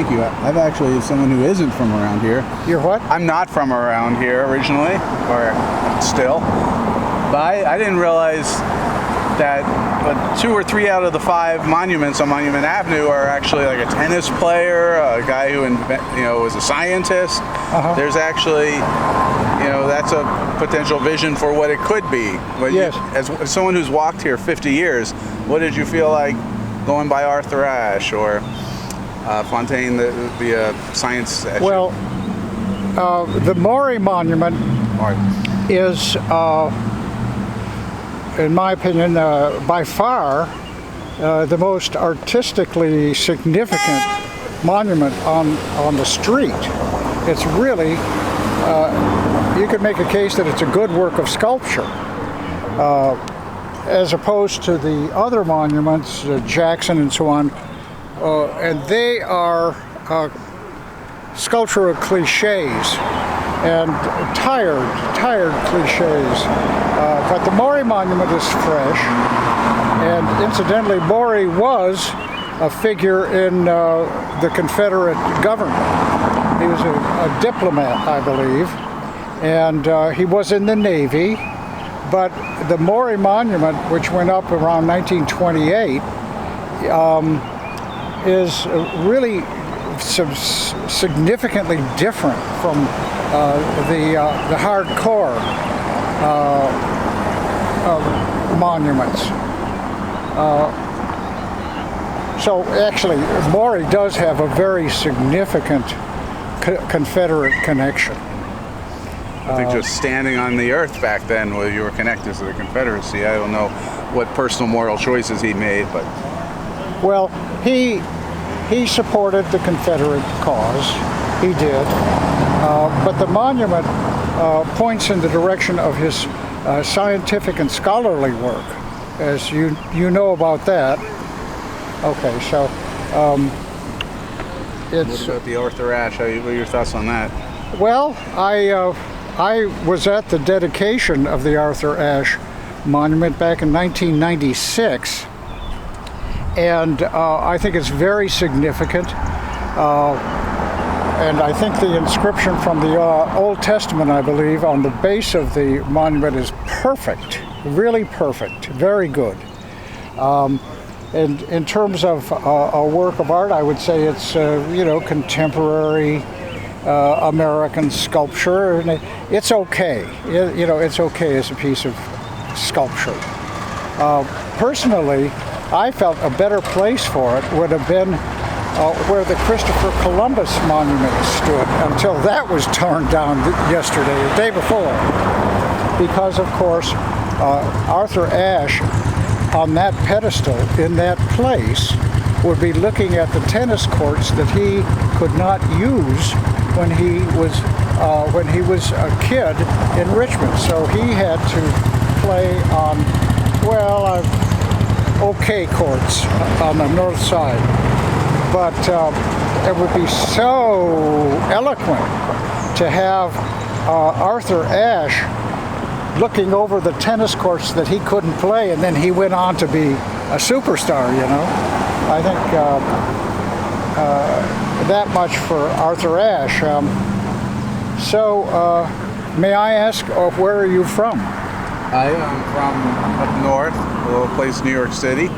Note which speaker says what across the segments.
Speaker 1: thank you. I've actually, as someone who isn't from around here.
Speaker 2: You're what?
Speaker 1: I'm not from around here originally, or still. But I didn't realize that 2 or 3 out of the 5 monuments on Monument Avenue are actually like a tennis player, a guy who was a scientist. There's actually, that's a potential vision for what it could be. But
Speaker 2: yes.
Speaker 1: As someone who's walked here 50 years, what did you feel like going by Arthur Ashe or Fontaine, the science statue?
Speaker 2: Well, the Maury Monument is, in my opinion, by far the most artistically significant monument on the street. It's really, you could make a case that it's a good work of sculpture, as opposed to the other monuments, Jackson and so on, and they are sculptural cliches and tired cliches. But the Maury Monument is fresh, and incidentally, Maury was a figure in the Confederate government. He was a diplomat, I believe, and he was in the Navy. But the Maury Monument, which went up around 1928, is really significantly different from the hardcore monuments. So actually, Maury does have a very significant Confederate connection.
Speaker 1: I think just standing on the earth back then, well, you were connected to the Confederacy. I don't know what personal moral choices he made, but...
Speaker 2: Well, he supported the Confederate cause. He did. But the monument points in the direction of his scientific and scholarly work, as you know about that. Okay, so it's...
Speaker 1: What about the Arthur Ashe? What are your thoughts on that?
Speaker 2: Well, I was at the dedication of the Arthur Ashe Monument back in 1996, and I think it's very significant. And I think the inscription from the Old Testament, I believe, on the base of the monument is perfect, really perfect, very good. And in terms of a work of art, I would say it's, contemporary American sculpture, and it's okay. It's okay as a piece of sculpture. Personally, I felt a better place for it would have been where the Christopher Columbus monument stood, until that was torn down yesterday, the day before. Because, of course, Arthur Ashe, on that pedestal, in that place, would be looking at the tennis courts that he could not use when he was a kid in Richmond. So he had to play on, okay courts on the north side. But it would be so eloquent to have Arthur Ashe looking over the tennis courts that he couldn't play, and then he went on to be a superstar, I think that much for Arthur Ashe. So, may I ask, where are you from?
Speaker 1: I am from up north, a little place, New York City.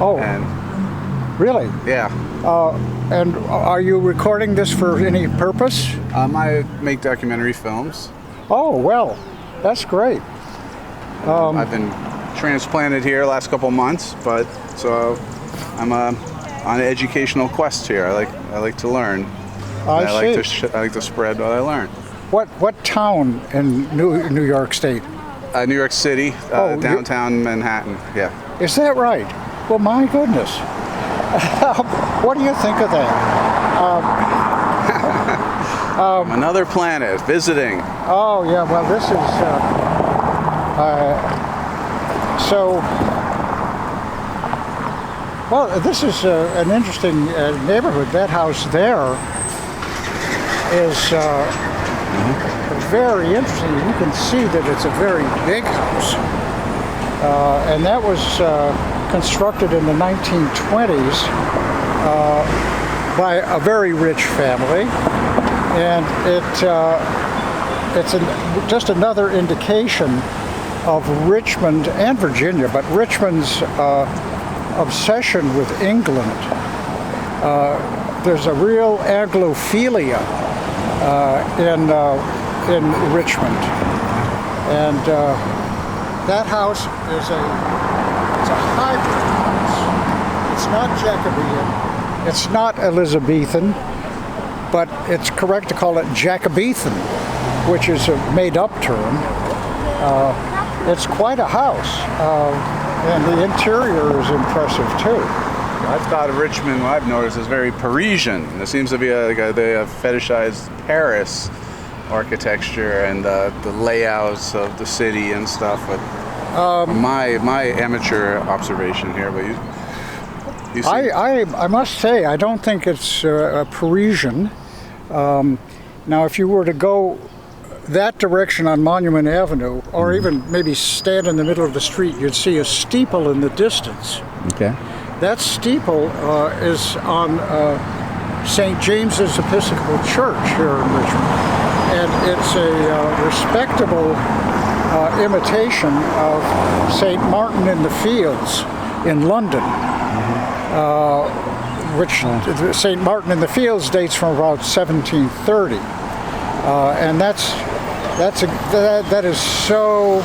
Speaker 2: Oh,
Speaker 1: and
Speaker 2: really?
Speaker 1: Yeah.
Speaker 2: And are you recording this for any purpose?
Speaker 1: I make documentary films.
Speaker 2: Oh, well, that's great.
Speaker 1: I've been transplanted here last couple months, but so I'm on an educational quest here. I like to learn.
Speaker 2: I
Speaker 1: like to spread what I learn.
Speaker 2: What town in New York State?
Speaker 1: New York City, downtown Manhattan. Yeah.
Speaker 2: Is that right? Well, my goodness. What do you think of that?
Speaker 1: Another planet, visiting.
Speaker 2: Oh, yeah, well, this is, this is an interesting neighborhood. That house there is very interesting. You can see that it's a very big house. And that was constructed in the 1920s by a very rich family, and it's just another indication of Richmond and Virginia, but Richmond's obsession with England. There's a real Anglophilia in Richmond, and that house is it's a hybrid house. It's not Jacobean, it's not Elizabethan, but it's correct to call it Jacobethan, which is a made-up term. It's quite a house, and the interior is impressive too.
Speaker 1: I've thought of Richmond, what I've noticed, is very Parisian. There seems to be they have fetishized Paris architecture and the layouts of the city and stuff. But my amateur observation here, but you see.
Speaker 2: I must say, I don't think it's Parisian. Now, if you were to go that direction on Monument Avenue, or even maybe stand in the middle of the street, you'd see a steeple in the distance.
Speaker 1: Okay.
Speaker 2: That steeple is on St. James's Episcopal Church here in Richmond, and it's a respectable imitation of St. Martin in the Fields in London, which St. Martin in the Fields dates from about 1730, and that is so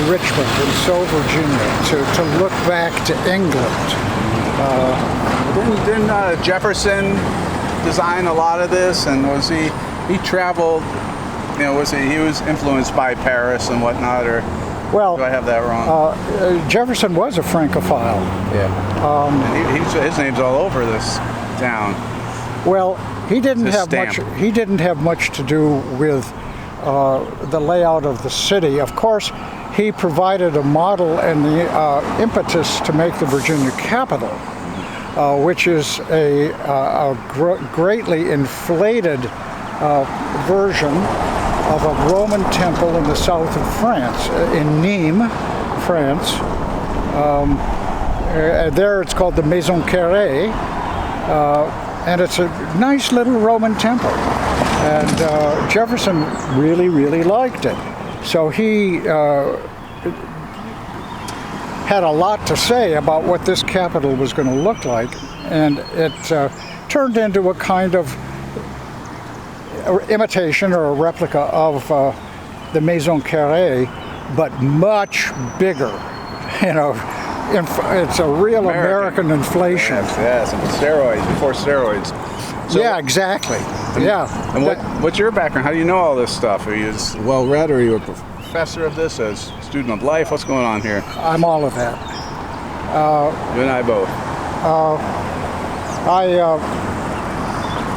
Speaker 2: Richmond and so Virginia to look back to England.
Speaker 1: Didn't Jefferson design a lot of this, and was he traveled? You know, he was influenced by Paris and whatnot, or
Speaker 2: well,
Speaker 1: do I have that wrong?
Speaker 2: Jefferson was a Francophile.
Speaker 1: Yeah. And his name's all over this town.
Speaker 2: Well, he didn't
Speaker 1: His
Speaker 2: have
Speaker 1: stamp.
Speaker 2: much. He didn't have much to do with the layout of the city. Of course, he provided a model and the impetus to make the Virginia Capitol, which is a greatly inflated version of a Roman temple in the south of France, in Nîmes, France. There it's called the Maison Carrée, and it's a nice little Roman temple. And Jefferson really, really liked it. So he had a lot to say about what this Capitol was going to look like, and it turned into a kind of imitation or a replica of the Maison Carrée, but much bigger. You know, it's a real American inflation.
Speaker 1: Yes, and steroids, before steroids. So,
Speaker 2: yeah, exactly. Yeah.
Speaker 1: And what's your background? How do you know all this stuff? Are you as well read, or are you a professor of this, as student of life? What's going on here?
Speaker 2: I'm all of that.
Speaker 1: You and I both.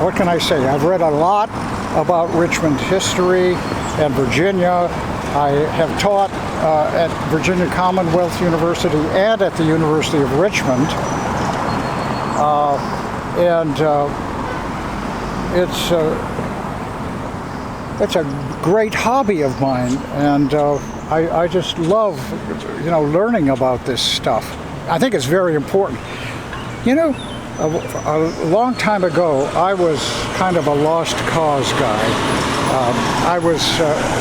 Speaker 2: What can I say? I've read a lot about Richmond history and Virginia. I have taught at Virginia Commonwealth University and at the University of Richmond. It's a great hobby of mine, and I just love, learning about this stuff. I think it's very important. You know, a long time ago, I was kind of a lost cause guy. I was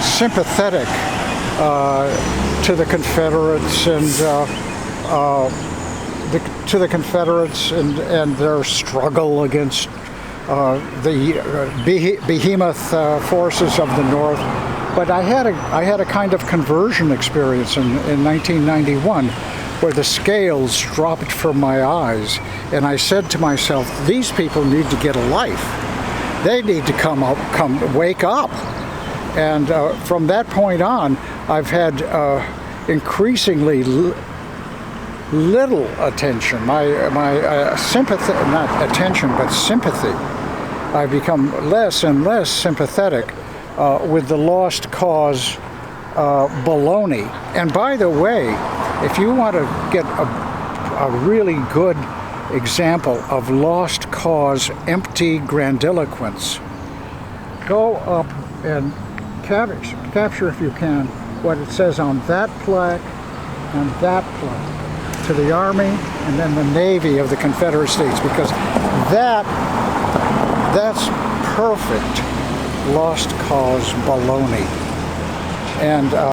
Speaker 2: sympathetic to the Confederates and their struggle against the behemoth forces of the North. But I had a kind of conversion experience in 1991, where the scales dropped from my eyes, and I said to myself, these people need to get a life. They need to wake up. And from that point on, I've had increasingly little attention. My sympathy, not attention, but sympathy. I've become less and less sympathetic with the lost cause baloney. And by the way, if you want to get a really good example of lost cause empty grandiloquence, go up and capture, if you can, what it says on that plaque and that plaque to the Army and then the Navy of the Confederate States, because that That's perfect lost cause baloney. And